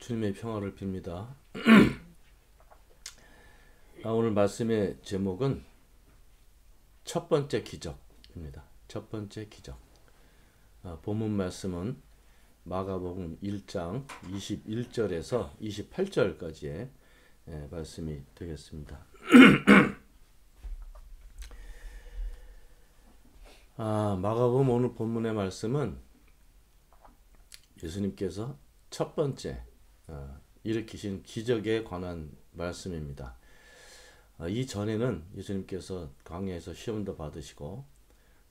주님의 평화를 빕니다. 오늘 말씀의 제목은 첫 번째 기적입니다. 첫 번째 기적. 본문 말씀은 마가복음 1장 21절에서 28절까지의 말씀이 되겠습니다. 마가복음 오늘 본문의 말씀은 예수님께서 첫 번째 일으키신 기적에 관한 말씀입니다. 이전에는 예수님께서 광야에서 시험도 받으시고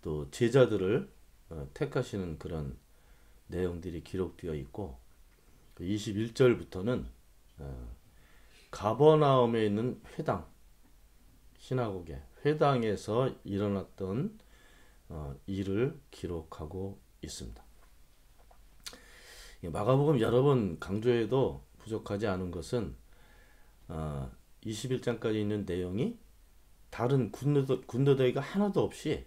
또 제자들을 택하시는 그런 내용들이 기록되어 있고 21절부터는 가버나움에 있는 회당, 시나고게 회당에서 일어났던 일을 기록하고 있습니다. 마가복음 여러 번 강조해도 부족하지 않은 것은 21장까지 있는 내용이 다른 군더더기가 하나도 없이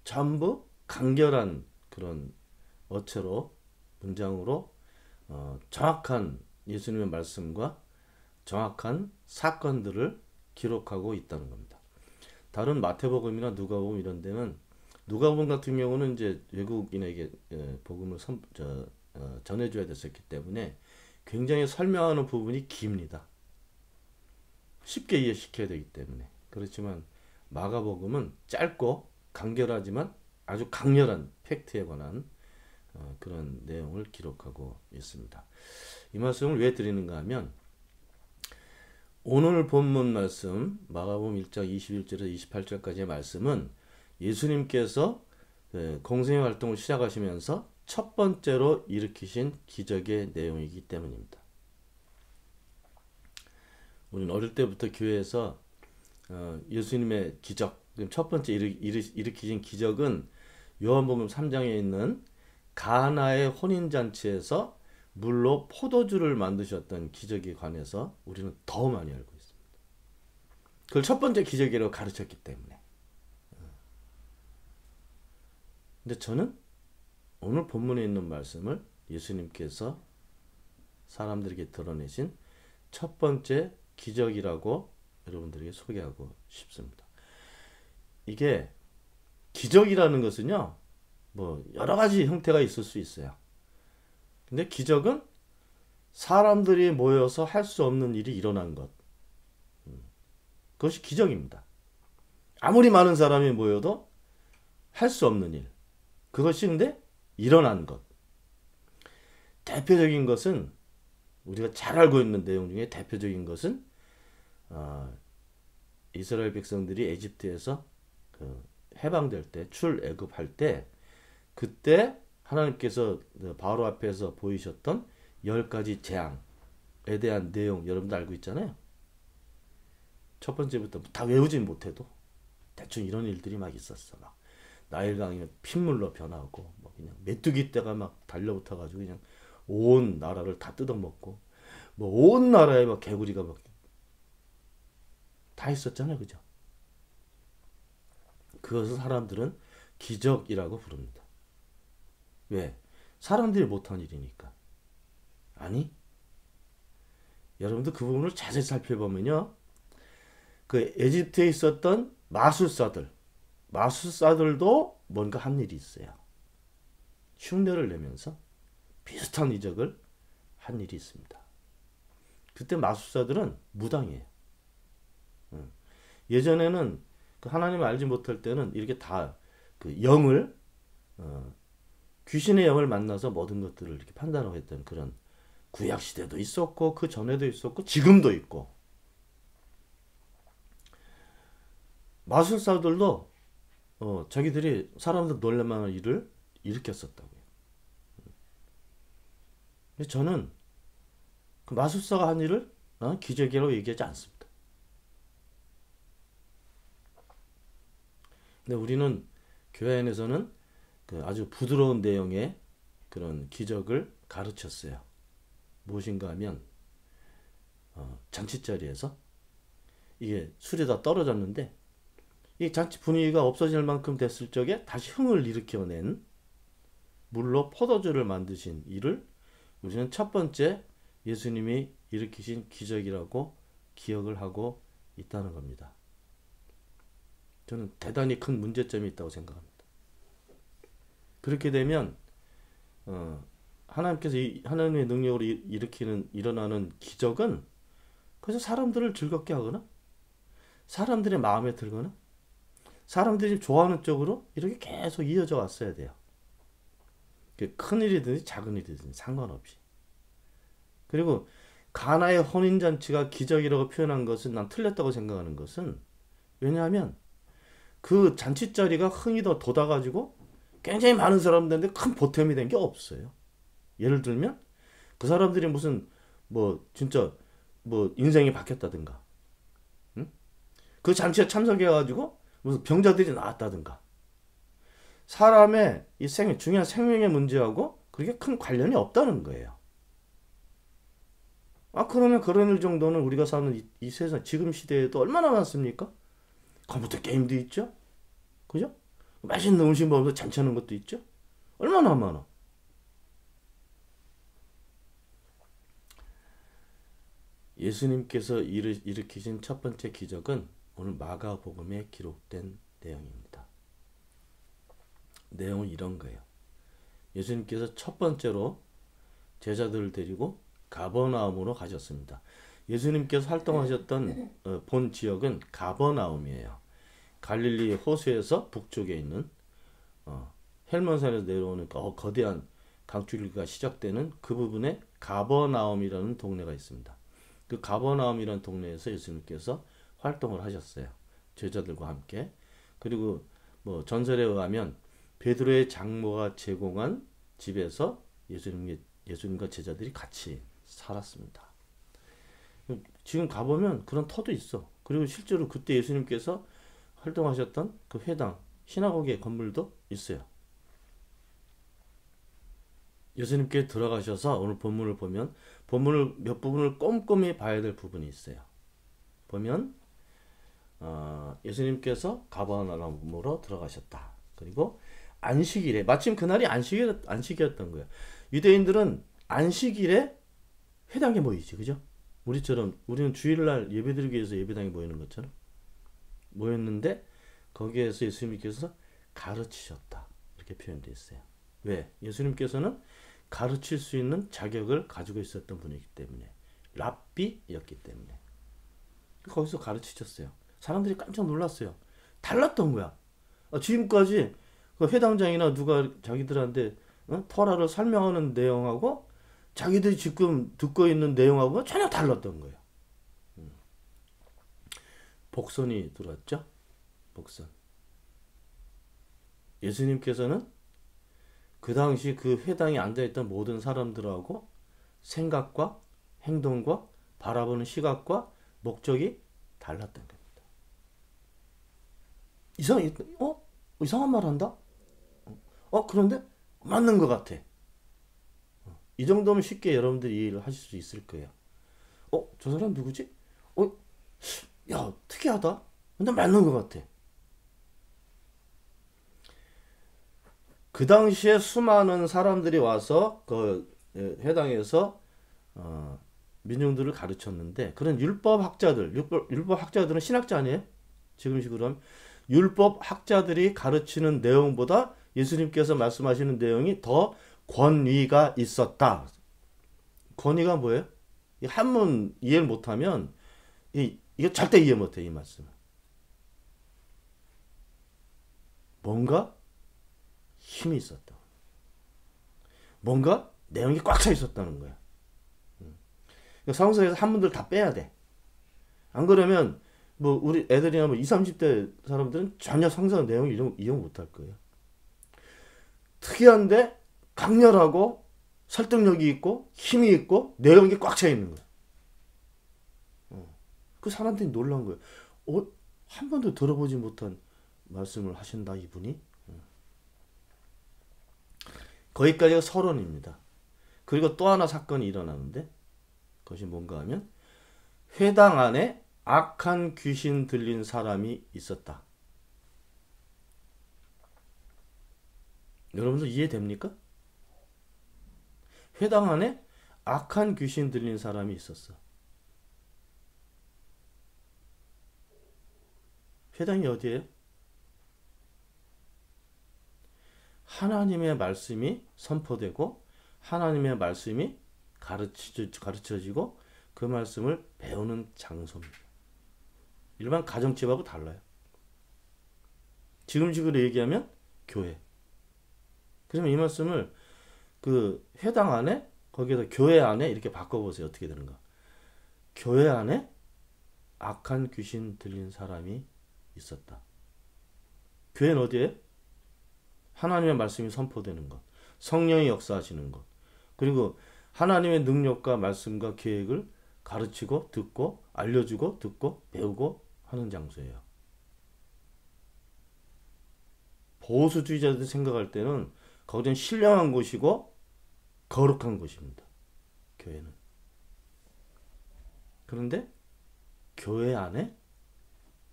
전부 간결한 그런 어체로 문장으로 정확한 예수님의 말씀과 정확한 사건들을 기록하고 있다는 겁니다. 다른 마태복음이나 누가복음 이런 데는 누가복음 같은 경우는 이제 외국인에게 복음을 전해줘야 됐었기 때문에 굉장히 설명하는 부분이 깁니다. 쉽게 이해시켜야 되기 때문에. 그렇지만 마가복음은 짧고 간결하지만 아주 강렬한 팩트에 관한 그런 내용을 기록하고 있습니다. 이 말씀을 왜 드리는가 하면 오늘 본문 말씀 마가복음 1장 21절에서 28절까지의 말씀은 예수님께서 공생의 활동을 시작하시면서 첫 번째로 일으키신 기적의 내용이기 때문입니다. 우리는 어릴 때부터 교회에서 예수님의 기적, 첫 번째 일으키신 기적은 요한복음 3장에 있는 가나의 혼인잔치에서 물로 포도주를 만드셨던 기적에 관해서 우리는 더 많이 알고 있습니다. 그걸 첫 번째 기적이라고 가르쳤기 때문에. 근데 저는 오늘 본문에 있는 말씀을 예수님께서 사람들에게 드러내신 첫 번째 기적이라고 여러분들에게 소개하고 싶습니다. 이게 기적이라는 것은요, 뭐 여러 가지 형태가 있을 수 있어요. 근데 기적은 사람들이 모여서 할 수 없는 일이 일어난 것. 그것이 기적입니다. 아무리 많은 사람이 모여도 할 수 없는 일. 그것이 근데 일어난 것. 대표적인 것은 우리가 잘 알고 있는 내용 중에 대표적인 것은 이스라엘 백성들이 에집트에서 해방될 때 출애굽할 때 그때 하나님께서 바로 앞에서 보이셨던 10가지 재앙에 대한 내용 여러분도 알고 있잖아요. 첫 번째부터 다 외우진 못해도 대충 이런 일들이 막 있었어. 막 나일강이 핏물로 변하고 뭐 그냥 메뚜기 떼가 막 달려붙어가지고 그냥 온 나라를 다 뜯어먹고 뭐 온 나라에 막 개구리가 막 다 있었잖아요, 그죠? 그것을 사람들은 기적이라고 부릅니다. 왜? 사람들이 못한 일이니까. 아니, 여러분들 그 부분을 자세히 살펴보면요, 그 에집트에 있었던 마술사들도 뭔가 한 일이 있어요. 흉내를 내면서 비슷한 이적을 한 일이 있습니다. 그때 마술사들은 무당이에요. 예전에는 하나님을 알지 못할 때는 이렇게 다 그 영을 귀신의 영을 만나서 모든 것들을 이렇게 판단하고 했던 그런 구약 시대도 있었고 그 전에도 있었고 지금도 있고 마술사들도 자기들이 사람들 놀랄만한 일을 일으켰었다고요. 근데 저는 그 마술사가 한 일을 나는 기적이라고 얘기하지 않습니다. 근데 우리는 교회 안에서는 그 아주 부드러운 내용의 그런 기적을 가르쳤어요. 무엇인가 하면 잔치자리에서 이게 술이 다 떨어졌는데 이 잔치 분위기가 없어질 만큼 됐을 적에 다시 흥을 일으켜낸 물로 포도주를 만드신 일을 우리는 첫 번째 예수님이 일으키신 기적이라고 기억을 하고 있다는 겁니다. 저는 대단히 큰 문제점이 있다고 생각합니다. 그렇게 되면 하나님께서 하나님의 능력으로 일어나는 기적은 그래서 사람들을 즐겁게 하거나 사람들의 마음에 들거나 사람들이 좋아하는 쪽으로 이렇게 계속 이어져 왔어야 돼요. 큰 일이든지 작은 일이든지 상관없이. 그리고 가나의 혼인잔치가 기적이라고 표현한 것은 난 틀렸다고 생각하는 것은, 왜냐하면 그 잔치 자리가 흥이 더 돋아가지고 굉장히 많은 사람들인데 큰 보탬이 된 게 없어요. 예를 들면 그 사람들이 무슨 진짜 인생이 바뀌었다든가, 응? 그 잔치에 참석해가지고 무슨 병자들이 나았다든가, 사람의 이 중요한 생명의 문제하고 그렇게 큰 관련이 없다는 거예요. 그러면 그런 일 정도는 우리가 사는 이 세상 지금 시대에도 얼마나 많습니까? 컴퓨터 게임도 있죠, 그죠? 맛있는 음식 먹으면서 잔치하는 것도 있죠. 얼마나 많아. 예수님께서 일으키신 첫 번째 기적은 오늘 마가복음에 기록된 내용입니다. 내용은 이런 거예요. 예수님께서 첫 번째로 제자들을 데리고 가버나움으로 가셨습니다. 예수님께서 활동하셨던 본 지역은 가버나움이에요. 갈릴리 호수에서 북쪽에 있는 헬몬산에서 내려오는 거대한 강줄기가 시작되는 그 부분에 가버나움이라는 동네가 있습니다. 그 가버나움이라는 동네에서 예수님께서 활동을 하셨어요. 제자들과 함께. 그리고 전설에 의하면 베드로의 장모가 제공한 집에서 예수님과 제자들이 같이 살았습니다. 지금 가보면 그런 터도 있어. 그리고 실제로 그때 예수님께서 활동하셨던 그 회당, 시나고기의 건물도 있어요. 예수님께 들어가셔서 오늘 본문을 보면 본문을 몇 부분을 꼼꼼히 봐야 될 부분이 있어요. 보면 예수님께서 가버나움으로 들어가셨다. 그리고 안식일에, 마침 그날이 안식이었던 거예요. 유대인들은 안식일에 회당에 모이지, 그죠? 우리는 주일날 예배드리기 위해서 예배당에 모이는 것처럼 모였는데, 거기에서 예수님께서 가르치셨다, 이렇게 표현되어 있어요. 왜? 예수님께서는 가르칠 수 있는 자격을 가지고 있었던 분이기 때문에, 랍비였기 때문에 거기서 가르치셨어요. 사람들이 깜짝 놀랐어요. 달랐던 거야. 지금까지 그 회당장이나 누가 자기들한테 토라를 설명하는 내용하고 자기들이 지금 듣고 있는 내용하고 전혀 달랐던 거예요. 복선이 들어왔죠? 복선. 예수님께서는 그 당시 그 회당에 앉아있던 모든 사람들하고 생각과 행동과 바라보는 시각과 목적이 달랐던 겁니다. 이상한 말 한다? 그런데 맞는 것 같아. 이 정도면 쉽게 여러분들이 이해를 하실 수 있을 거예요. 저 사람 누구지? 야, 특이하다. 근데 맞는 것 같아. 그 당시에 수많은 사람들이 와서 그 회당에서 민중들을 가르쳤는데, 그런 율법학자들은 신학자 아니에요? 지금식으로 하면 율법학자들이 가르치는 내용보다 예수님께서 말씀하시는 내용이 더 권위가 있었다. 권위가 뭐예요? 한문 이해를 못하면 이거 절대 이해 못해, 이 말씀을. 뭔가 힘이 있었다. 뭔가 내용이 꽉 차 있었다는 거야. 성서에서 한문들 다 빼야 돼. 안 그러면 우리 애들이나 20, 30대 사람들은 전혀 성서 내용을 이용 못할 거예요. 특이한데 강렬하고 설득력이 있고 힘이 있고 내용이 꽉 차 있는 거야. 그 사람들이 놀란 거예요. 한 번도 들어보지 못한 말씀을 하신다, 이분이. 거기까지가 서론입니다. 그리고 또 하나 사건이 일어나는데, 그것이 뭔가 하면 회당 안에 악한 귀신 들린 사람이 있었다. 여러분들 이해됩니까? 회당 안에 악한 귀신 들린 사람이 있었어. 회당이 어디예요? 하나님의 말씀이 선포되고 하나님의 말씀이 가르쳐지고 그 말씀을 배우는 장소입니다. 일반 가정집하고 달라요. 지금식으로 얘기하면 교회. 그러면 이 말씀을 그 회당 안에 거기에서 교회 안에 이렇게 바꿔보세요. 어떻게 되는가? 교회 안에 악한 귀신 들린 사람이 있었다. 교회는 어디에? 하나님의 말씀이 선포되는 것, 성령이 역사하시는 것, 그리고 하나님의 능력과 말씀과 계획을 가르치고 듣고 알려주고 듣고 배우고 하는 장소예요. 보수주의자들 생각할 때는 거기는 신령한 곳이고 거룩한 곳입니다. 교회는. 그런데 교회 안에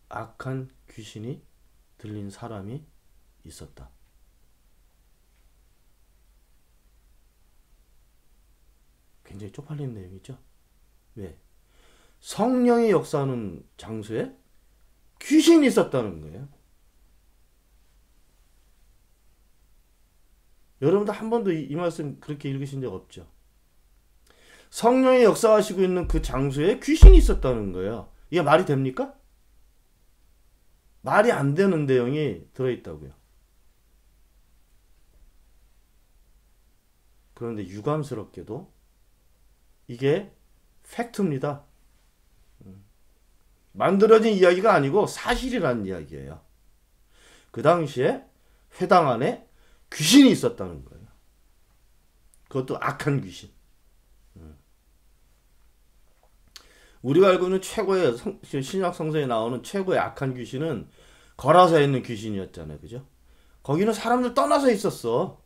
악한 귀신이 들린 사람이 있었다. 굉장히 쪽팔리는 내용이죠. 왜? 성령이 역사하는 장소에 귀신이 있었다는 거예요. 여러분도 한 번도 이 말씀 그렇게 읽으신 적 없죠? 성령이 역사하시고 있는 그 장소에 귀신이 있었다는 거예요. 이게 말이 됩니까? 말이 안 되는 내용이 들어있다고요. 그런데 유감스럽게도 이게 팩트입니다. 만들어진 이야기가 아니고 사실이라는 이야기예요. 그 당시에 회당 안에 귀신이 있었다는 거예요. 그것도 악한 귀신. 우리가 알고 있는 최고의 신약 성서에 나오는 최고의 악한 귀신은 거라사에 있는 귀신이었잖아요. 그죠? 거기는 사람들 떠나서 있었어.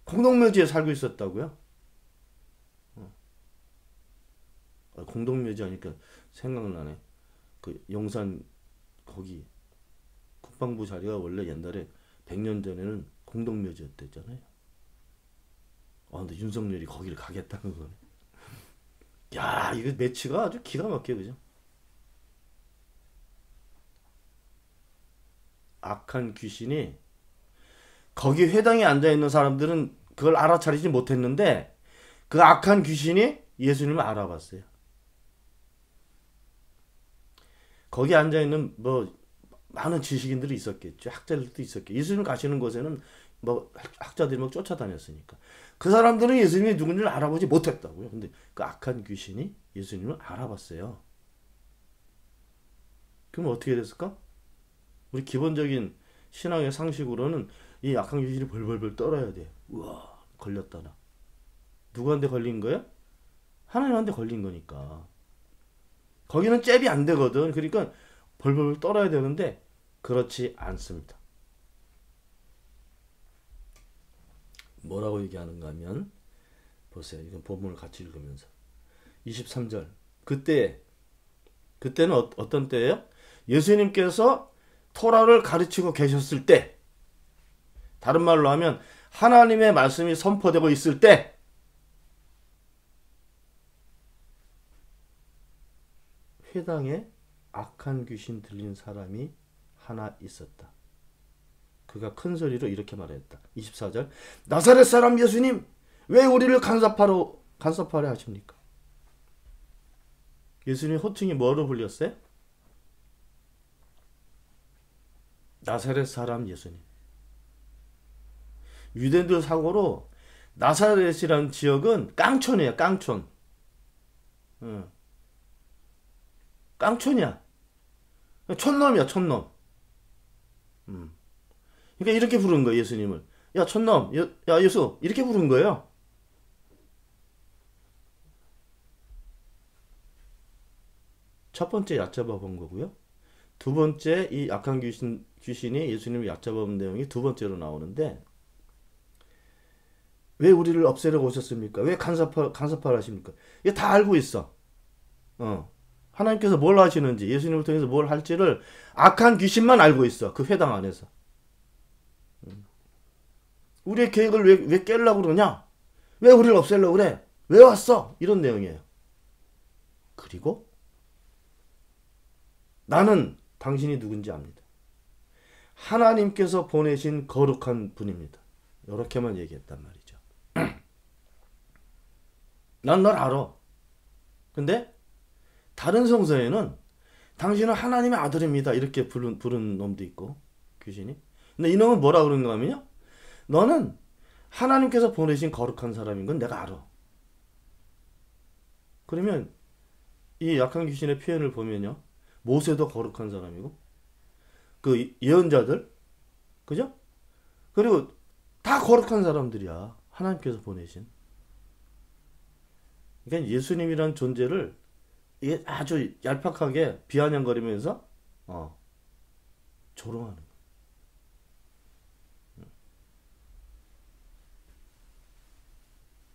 공동묘지에 살고 있었다고요. 공동묘지 하니까 생각나네. 그 용산 거기 국방부 자리가 원래 옛날에 100년 전에는 공동묘지였댔잖아요. 근데 윤석열이 거기를 가겠다는 거네. 야, 이거 매치가 아주 기가 막혀, 그죠? 악한 귀신이 거기 회당에 앉아있는 사람들은 그걸 알아차리지 못했는데 그 악한 귀신이 예수님을 알아봤어요. 거기 앉아있는 많은 지식인들이 있었겠죠. 학자들도 있었겠죠. 예수님 가시는 곳에는 학자들이 막 쫓아다녔으니까. 그 사람들은 예수님이 누군지를 알아보지 못했다고요. 근데 그 악한 귀신이 예수님을 알아봤어요. 그럼 어떻게 됐을까? 우리 기본적인 신앙의 상식으로는 이 악한 귀신이 벌벌벌 떨어야 돼. 우와, 걸렸다 나. 누구한테 걸린 거야? 하나님한테 걸린 거니까. 거기는 잽이 안 되거든. 그러니까 벌벌 떨어야 되는데 그렇지 않습니다. 뭐라고 얘기하는가 하면 보세요. 이건 본문을 같이 읽으면서 23절 그때는 어떤 때예요? 예수님께서 토라를 가르치고 계셨을 때, 다른 말로 하면 하나님의 말씀이 선포되고 있을 때 회당에 악한 귀신 들린 사람이 하나 있었다. 그가 큰 소리로 이렇게 말했다. 24절. 나사렛 사람 예수님, 왜 우리를 간섭하려 하십니까? 예수님 호칭이 뭐로 불렸어요? 나사렛 사람 예수님. 유대인들 사고로 나사렛이라는 지역은 깡촌이에요. 깡촌. 깡촌이야. 촌놈이야. 촌놈. 그러니까 이렇게 부른 거예요. 예수님을. 야 촌놈. 야 예수. 이렇게 부른 거예요. 첫 번째 얕잡아 본 거고요. 두 번째 이 악한 귀신이 예수님을 얕잡아 본 내용이 두 번째로 나오는데, 왜 우리를 없애려고 오셨습니까? 왜 간섭하려 하십니까? 이거 다 알고 있어. 하나님께서 뭘 하시는지, 예수님을 통해서 뭘 할지를 악한 귀신만 알고 있어. 그 회당 안에서. 우리의 계획을 왜 깨려고 그러냐? 왜 우리를 없애려고 그래? 왜 왔어? 이런 내용이에요. 그리고 나는 당신이 누군지 압니다. 하나님께서 보내신 거룩한 분입니다. 이렇게만 얘기했단 말이죠. 난 널 알아. 근데 다른 성서에는 당신은 하나님의 아들입니다. 이렇게 부른 놈도 있고, 귀신이. 근데 이놈은 뭐라 그런가 하면요. 너는 하나님께서 보내신 거룩한 사람인 건 내가 알아. 그러면 이 약한 귀신의 표현을 보면요. 모세도 거룩한 사람이고, 그 예언자들, 그죠? 그리고 다 거룩한 사람들이야. 하나님께서 보내신. 그러니까 예수님이란 존재를 이게 아주 얄팍하게 비아냥거리면서 조롱하는 거예요.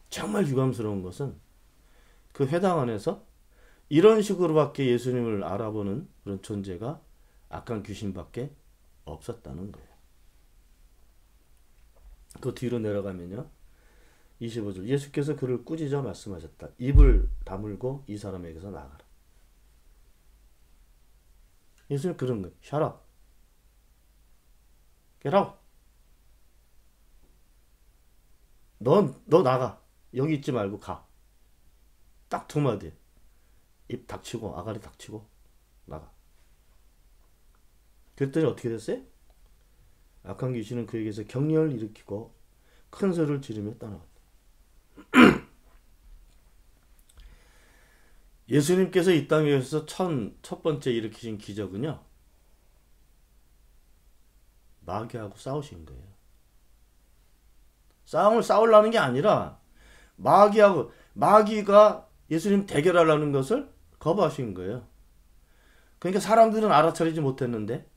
정말 유감스러운 것은 그 회당 안에서 이런 식으로밖에 예수님을 알아보는 그런 존재가 악한 귀신밖에 없었다는 거예요. 그 뒤로 내려가면요. 25절 예수께서 그를 꾸짖어 말씀하셨다. 입을 다물고 이 사람에게서 나가라. 예수님 그런 거예요. Shut up. Get out. 너 나가. 여기 있지 말고 가. 딱 두 마디. 입 닥치고 아가리 닥치고 나가. 그랬더니 어떻게 됐어요? 악한 귀신은 그에게서 격려를 일으키고 큰 소리를 지르며 떠나갔다. 예수님께서 이 땅에서 첫 번째 일으키신 기적은요. 마귀하고 싸우신 거예요. 싸움을 싸우려는 게 아니라 마귀가 예수님 대결하려는 것을 거부하신 거예요. 그러니까 사람들은 알아차리지 못했는데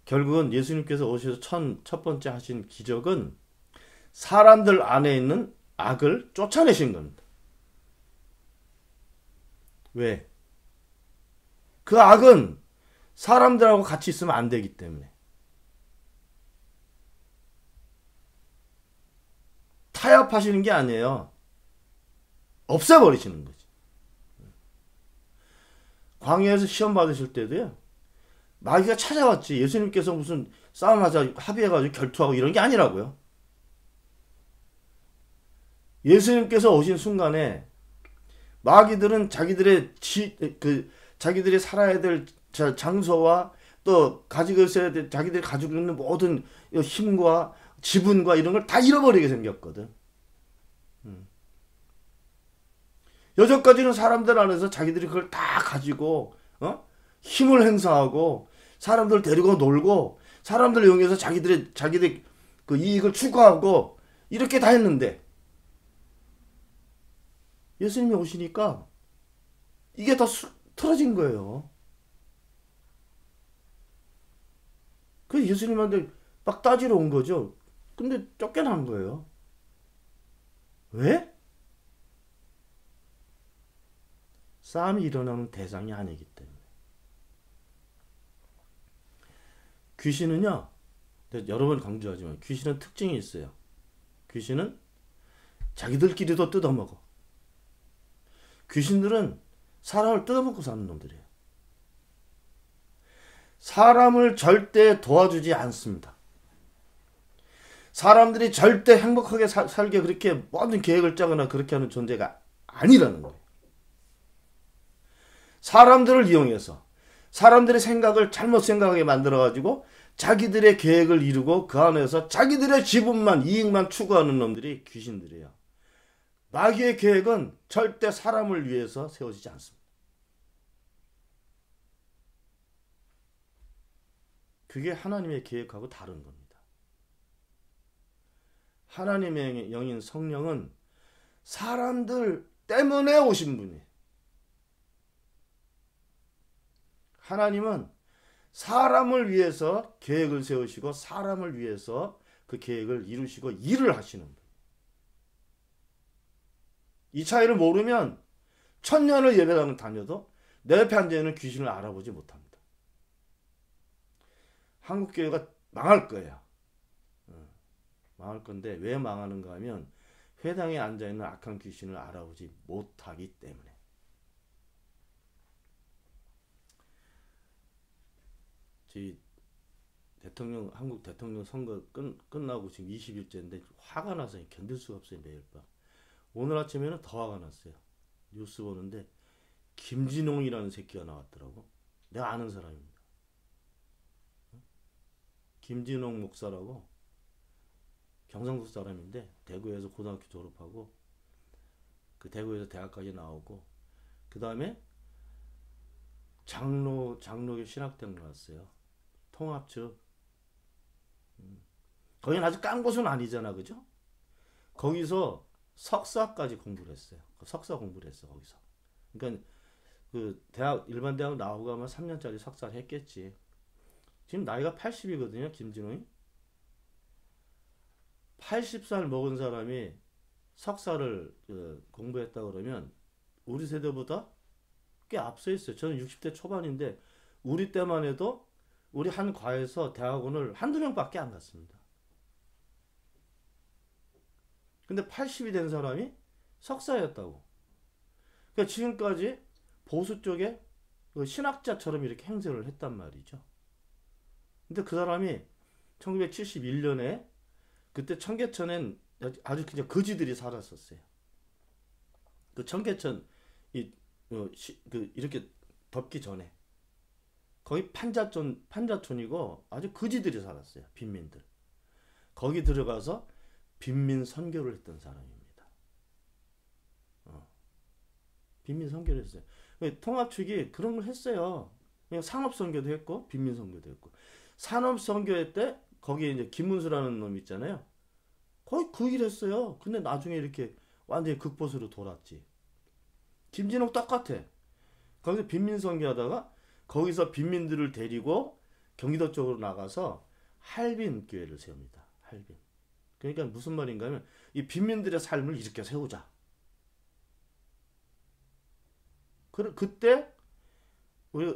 결국은 예수님께서 오셔서 첫 번째 하신 기적은 사람들 안에 있는 악을 쫓아내신 겁니다. 왜? 그 악은 사람들하고 같이 있으면 안 되기 때문에. 타협하시는 게 아니에요. 없애버리시는 거지. 광야에서 시험 받으실 때도요. 마귀가 찾아왔지. 예수님께서 무슨 싸움하자 합의해가지고 결투하고 이런 게 아니라고요. 예수님께서 오신 순간에 마귀들은 자기들이 살아야 될 장소와 또 가지고 있어야 될 자기들이 가지고 있는 모든 힘과 지분과 이런 걸 다 잃어버리게 생겼거든. 여전까지는 사람들 안에서 자기들이 그걸 다 가지고 힘을 행사하고 사람들 데리고 놀고 사람들 이용해서 자기들의 그 이익을 추구하고 이렇게 다 했는데 예수님이 오시니까 이게 다 틀어진 거예요. 그래서 예수님한테 막 따지러 온 거죠. 근데 쫓겨난 거예요. 왜? 싸움이 일어나는 대상이 아니기 때문에. 귀신은요, 여러 번 강조하지만 귀신은 특징이 있어요. 귀신은 자기들끼리도 뜯어먹어. 귀신들은 사람을 뜯어먹고 사는 놈들이에요. 사람을 절대 도와주지 않습니다. 사람들이 절대 행복하게 살게 그렇게 모든 계획을 짜거나 그렇게 하는 존재가 아니라는 거예요. 사람들을 이용해서 사람들의 생각을 잘못 생각하게 만들어가지고 자기들의 계획을 이루고 그 안에서 자기들의 지분만 이익만 추구하는 놈들이 귀신들이에요. 마귀의 계획은 절대 사람을 위해서 세워지지 않습니다. 그게 하나님의 계획하고 다른 겁니다. 하나님의 영인 성령은 사람들 때문에 오신 분이에요. 하나님은 사람을 위해서 계획을 세우시고 사람을 위해서 그 계획을 이루시고 일을 하시는 분. 이 차이를 모르면 천년을 예배당을 다녀도 내 옆에 앉아있는 귀신을 알아보지 못합니다. 한국교회가 망할 거예요. 망할 건데 왜 망하는가 하면 회당에 앉아있는 악한 귀신을 알아보지 못하기 때문에. 저희 한국 대통령 선거 끝나고 지금 20일째인데 화가 나서 견딜 수가 없어요. 매일 밤. 오늘 아침에는 더 화가 났어요. 뉴스 보는데 김진홍이라는 새끼가 나왔더라고. 내가 아는 사람입니다. 김진홍 목사라고 경상도 사람인데 대구에서 고등학교 졸업하고 그 대구에서 대학까지 나오고 그 다음에 장로교 신학대학 나왔어요. 통합 측. 거긴 아주 깐 곳은 아니잖아, 그죠? 거기서 석사까지 공부를 했어요. 석사 공부를 했어 거기서. 그러니까 그 대학 일반 대학 나오고 아마 3년짜리 석사를 했겠지. 지금 나이가 80이거든요, 김진호이. 80살 먹은 사람이 석사를 공부했다 그러면 우리 세대보다 꽤 앞서 있어요. 저는 60대 초반인데 우리 때만 해도 우리 한 과에서 대학원을 한두 명밖에 안 갔습니다. 근데 80이 된 사람이 석사였다고. 그러니까 지금까지 보수 쪽에 신학자처럼 이렇게 행세를 했단 말이죠. 근데 그 사람이 1971년에 그때 청계천엔 아주 그냥 거지들이 살았었어요. 그 청계천 이렇게 덮기 전에 거기 판자촌이고 아주 거지들이 살았어요. 빈민들. 거기 들어가서 빈민 선교를 했던 사람입니다. 빈민 선교를 했어요. 통합 측이 그런 걸 했어요. 그냥 상업 선교도 했고 빈민 선교도 했고 산업 선교회 때 거기에 이제 김문수라는 놈 있잖아요. 거의 그 일 했어요. 근데 나중에 이렇게 완전히 극보수로 돌았지. 김진욱 똑같아. 거기서 빈민 선교하다가 거기서 빈민들을 데리고 경기도 쪽으로 나가서 할빈 교회를 세웁니다. 할빈. 그러니까 무슨 말인가 하면 이 빈민들의 삶을 이렇게 세우자. 그때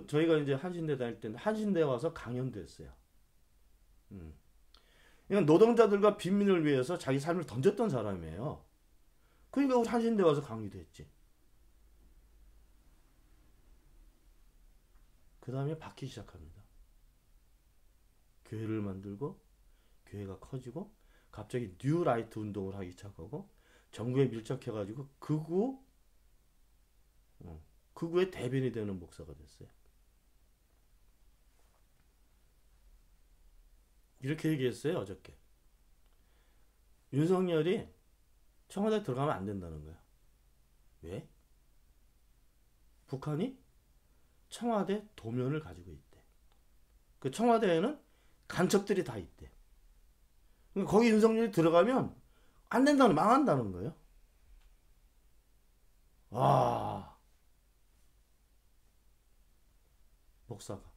저희가 이제 한신대 다닐 때는 한신대 와서 강연도 했어요. 그러니까 노동자들과 빈민을 위해서 자기 삶을 던졌던 사람이에요. 그러니까 우리 한신대 와서 강의도 했지. 그 다음에 바뀌기 시작합니다. 교회를 만들고 교회가 커지고 갑자기 뉴 라이트 운동을 하기 시작하고 정부에 밀착해가지고 극우의 대변이 되는 목사가 됐어요. 이렇게 얘기했어요 어저께. 윤석열이 청와대 들어가면 안 된다는 거야. 왜? 북한이 청와대 도면을 가지고 있대. 그 청와대에는 간첩들이 다 있대. 그러니까 거기 윤석열이 들어가면 안 된다는, 망한다는 거예요. 와, 목사가.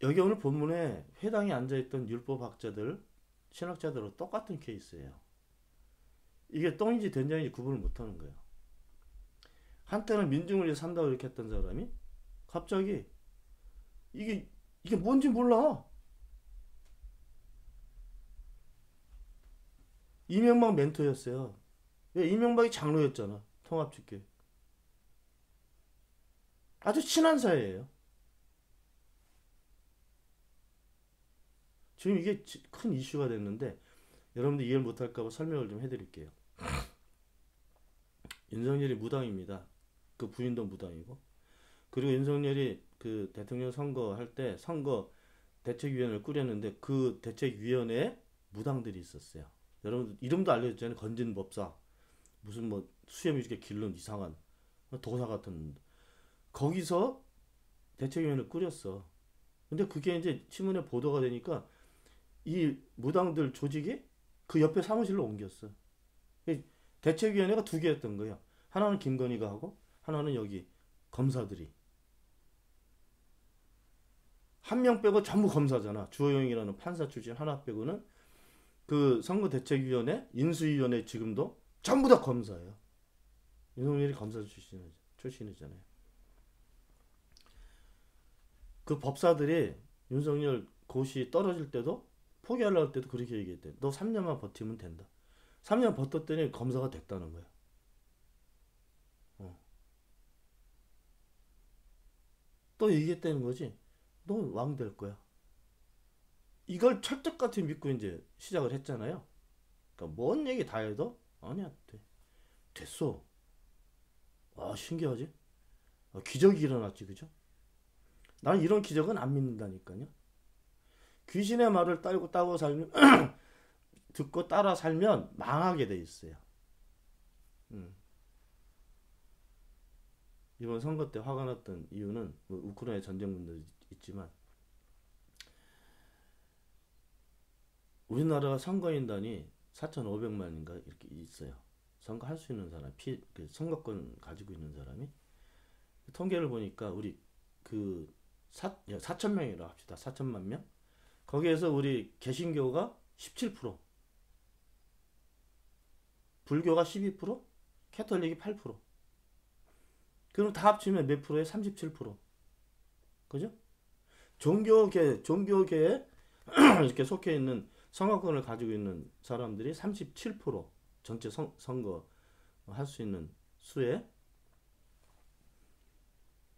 여기 오늘 본문에 회당에 앉아있던 율법학자들, 신학자들은 똑같은 케이스예요. 이게 똥인지 된장인지 구분을 못하는 거예요. 한때는 민중을 위해 산다고 이렇게 했던 사람이 갑자기 이게 뭔지 몰라. 이명박 멘토였어요. 왜? 이명박이 장로였잖아. 통합집회. 아주 친한 사이예요. 지금 이게 큰 이슈가 됐는데 여러분들 이해를 못할까봐 설명을 좀 해드릴게요. 윤석열이 무당입니다. 그 부인도 무당이고. 그리고 윤석열이 그 대통령 선거할 때 선거 대책위원회를 꾸렸는데 그 대책위원회에 무당들이 있었어요. 여러분들 이름도 알려줬잖아요. 건진법사. 무슨 뭐 수염 이렇게 길른 이상한 도사 같은. 거기서 대책위원회를 꾸렸어. 근데 그게 이제 신문에 보도가 되니까 이 무당들 조직이 그 옆에 사무실로 옮겼어. 대책위원회가 두 개였던 거예요. 하나는 김건희가 하고 하나는 여기 검사들이. 한 명 빼고 전부 검사잖아. 주호영이라는 판사 출신 하나 빼고는 그 선거대책위원회, 인수위원회 지금도 전부 다 검사예요. 윤석열이 검사 출신이잖아요. 그 법사들이 윤석열 고시 떨어질 때도 포기하려고 할 때도 그렇게 얘기했대. 너 3년만 버티면 된다. 3년 버텼더니 검사가 됐다는 거야. 어. 또 얘기했다는 거지. 너 왕 될 거야. 이걸 철떡같이 믿고 이제 시작을 했잖아요. 그러니까 뭔 얘기 다 해도 아니야 돼. 됐어. 와 신기하지? 기적이 일어났지 그죠? 난 이런 기적은 안 믿는다니까요. 귀신의 말을 따고 따고 살면 듣고 따라 살면 망하게 돼 있어요. 음. 이번 선거 때 화가 났던 이유는 뭐 우크라이나 전쟁 문제도 있지만 우리나라 선거인단이 4,500만인가 이렇게 있어요. 선거할 수 있는 사람, 그 선거권 가지고 있는 사람이 통계를 보니까 우리 그 4,000명이라 합시다. 4천만 명. 거기에서 우리 개신교가 17%, 불교가 12%, 캐톨릭이 8%. 그럼 다 합치면 몇 프로에 37%. 그죠? 종교계에 이렇게 속해 있는 선거권을 가지고 있는 사람들이 37% 전체 선거 할 수 있는 수에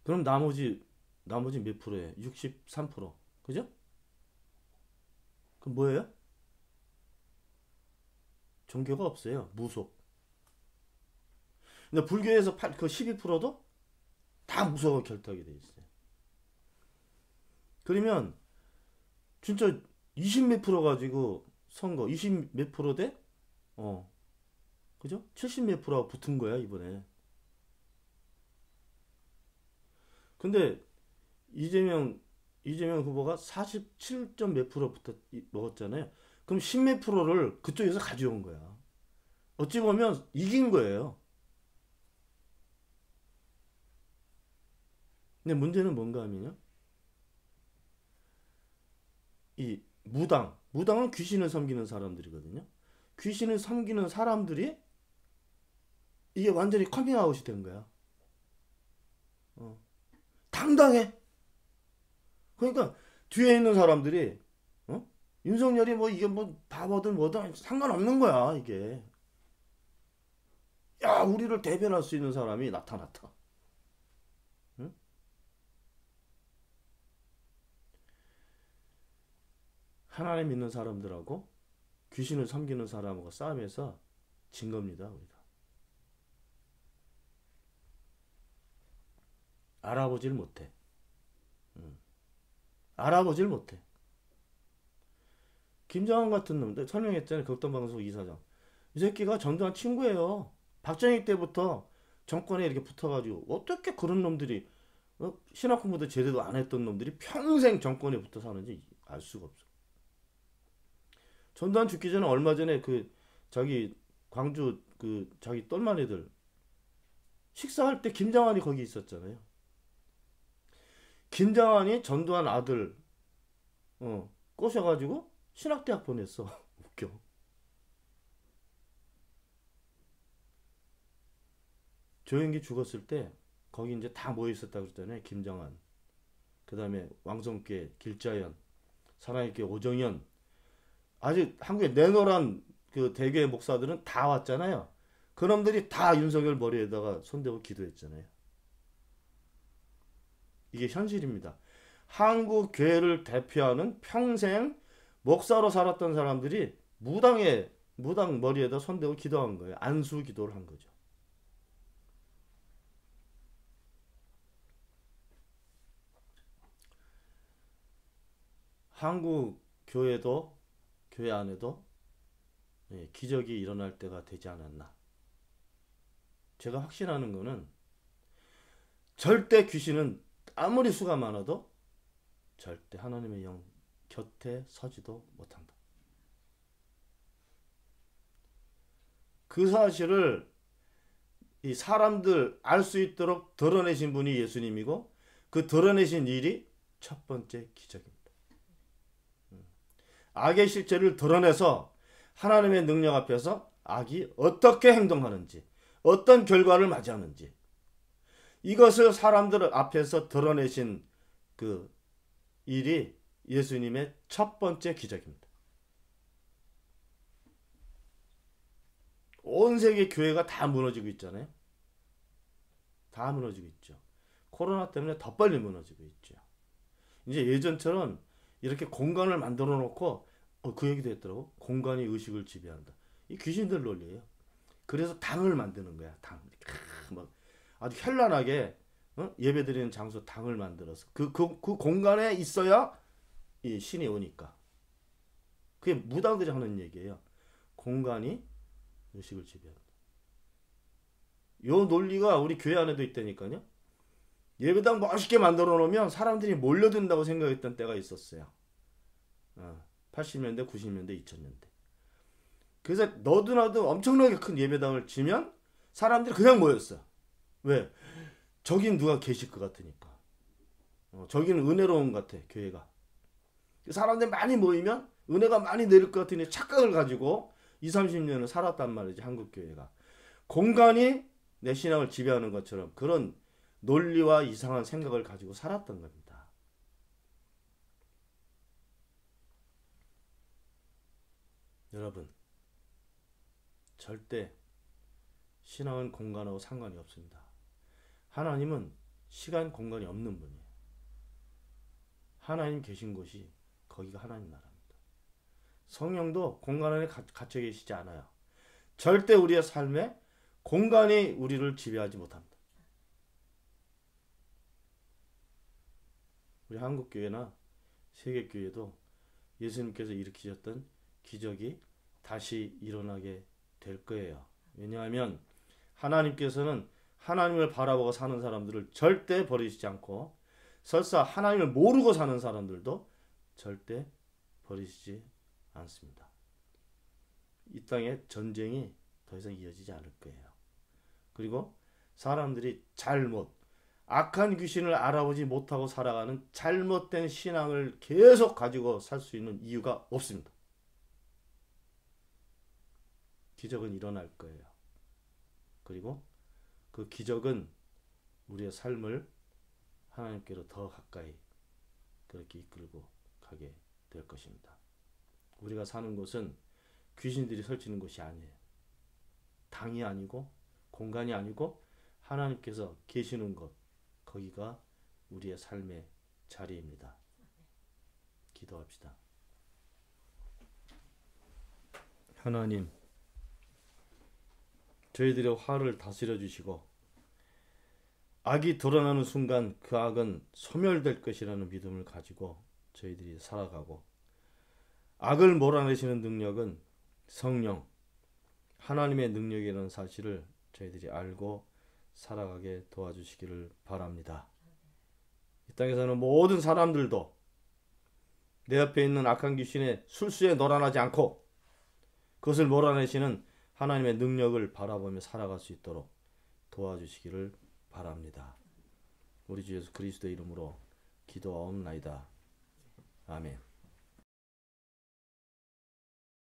그럼 나머지 몇 프로에 63%. 그죠? 그럼 뭐예요? 종교가 없어요. 무속. 근데 불교에서 그 12%도 다 무속으로 결탁이 돼 있어요. 그러면 진짜 20 몇 프로 가지고 선거 20 몇 프로 대 그죠? 70 몇 프로가 붙은 거야 이번에. 근데 이재명 후보가 47점 몇 프로 먹었잖아요. 그럼 10 몇 프로를 그쪽에서 가져온 거야. 어찌 보면 이긴 거예요. 근데 문제는 뭔가 하면요. 이 무당은 귀신을 섬기는 사람들이거든요. 귀신을 섬기는 사람들이 이게 완전히 커밍아웃이 된 거야. 어. 당당해. 그러니까 뒤에 있는 사람들이 윤석열이 뭐 이게 뭐 바보든 뭐든 상관없는 거야 이게. 야 우리를 대변할 수 있는 사람이 나타났다. 응? 하나님 믿는 사람들하고 귀신을 섬기는 사람하고 싸움에서 진 겁니다 우리가. 알아보질 못해. 알아보질 못해. 김정은 같은 놈, 설명했잖아요. 극동방송 이사장. 이 새끼가 전두환 친구예요. 박정희 때부터 정권에 이렇게 붙어가지고 어떻게 그런 놈들이 신학 공부도 제대로 안 했던 놈들이 평생 정권에 붙어 사는지 알 수가 없어. 전두환 죽기 전에 얼마 전에 그 자기 광주 그 자기 똘마니들 식사할 때 김장환이 거기 있었잖아요. 김장환이 전두환 아들 꼬셔가지고 신학대학 보냈어. 웃겨. 조영기 죽었을 때 거기 이제 다 모여 있었다고 그랬잖아요. 김정한, 그 다음에 왕성께, 길자연, 사랑의께 오정현, 아직 한국에 내노란 그 대교의 목사들은 다 왔잖아요. 그놈들이 다 윤석열 머리에다가 손대고 기도했잖아요. 이게 현실입니다. 한국 교회를 대표하는 평생 목사로 살았던 사람들이 무당 머리에다 손대고 기도한 거예요. 안수 기도를 한 거죠. 한국 교회도 교회 안에도 기적이 일어날 때가 되지 않았나. 제가 확신하는 거는 절대 귀신은 아무리 수가 많아도 절대 하나님의 영 곁에 서지도 못한다. 그 사실을 이 사람들 알 수 있도록 드러내신 분이 예수님이고 그 드러내신 일이 첫 번째 기적입니다. 악의 실체를 드러내서 하나님의 능력 앞에서 악이 어떻게 행동하는지, 어떤 결과를 맞이하는지, 이것을 사람들 앞에서 드러내신 그 일이 예수님의 첫 번째 기적입니다. 온 세계 교회가 다 무너지고 있잖아요. 다 무너지고 있죠. 코로나 때문에 더 빨리 무너지고 있죠. 이제 예전처럼 이렇게 공간을 만들어 놓고 그 얘기도 했더라고. 공간이 의식을 지배한다. 이 귀신들 논리예요. 그래서 당을 만드는 거야. 당. 막 아주 현란하게 예배드리는 장소 당을 만들어서 그 공간에 있어야 이 신이 오니까. 그게 무당들이 하는 얘기예요. 공간이 의식을 지배한다. 요 논리가 우리 교회 안에도 있다니까요. 예배당 멋있게 만들어 놓으면 사람들이 몰려든다고 생각했던 때가 있었어요. 80년대, 90년대, 2000년대. 그래서 너도 나도 엄청나게 큰 예배당을 지면 사람들이 그냥 모였어. 왜? 저긴 누가 계실 것 같으니까. 저기는 은혜로운 것 같아, 교회가. 사람들이 많이 모이면 은혜가 많이 내릴 것 같으니 착각을 가지고 20, 30년을 살았단 말이지, 한국교회가. 공간이 내 신앙을 지배하는 것처럼 그런 논리와 이상한 생각을 가지고 살았던 겁니다. 여러분, 절대 신앙은 공간하고 상관이 없습니다. 하나님은 시간, 공간이 없는 분이에요. 하나님 계신 곳이 거기가 하나님 나라입니다. 성령도 공간 안에 갇혀 계시지 않아요. 절대 우리의 삶에 공간이 우리를 지배하지 못합니다. 우리 한국교회나 세계교회도 예수님께서 일으키셨던 기적이 다시 일어나게 될 거예요. 왜냐하면 하나님께서는 하나님을 바라보고 사는 사람들을 절대 버리시지 않고 설사 하나님을 모르고 사는 사람들도 절대 버리시지 않습니다. 이 땅에 전쟁이 더 이상 이어지지 않을 거예요. 그리고 사람들이 악한 귀신을 알아보지 못하고 살아가는 잘못된 신앙을 계속 가지고 살 수 있는 이유가 없습니다. 기적은 일어날 거예요. 그리고 그 기적은 우리의 삶을 하나님께로 더 가까이 그렇게 이끌고 가게 될 것입니다. 우리가 사는 곳은 귀신들이 설치는 곳이 아니에요. 당이 아니고 공간이 아니고 하나님께서 계시는 곳, 거기가 우리의 삶의 자리입니다. 기도합시다. 하나님, 저희들의 화를 다스려 주시고 악이 드러나는 순간 그 악은 소멸될 것이라는 믿음을 가지고 저희들이 살아가고, 악을 몰아내시는 능력은 성령, 하나님의 능력이라는 사실을 저희들이 알고 살아가게 도와주시기를 바랍니다. 이 땅에 사는 모든 사람들도 내 옆에 있는 악한 귀신의 술수에 놀아나지 않고 그것을 몰아내시는 하나님의 능력을 바라보며 살아갈 수 있도록 도와주시기를 바랍니다. 우리 주 예수 그리스도의 이름으로 기도하옵나이다. 아멘.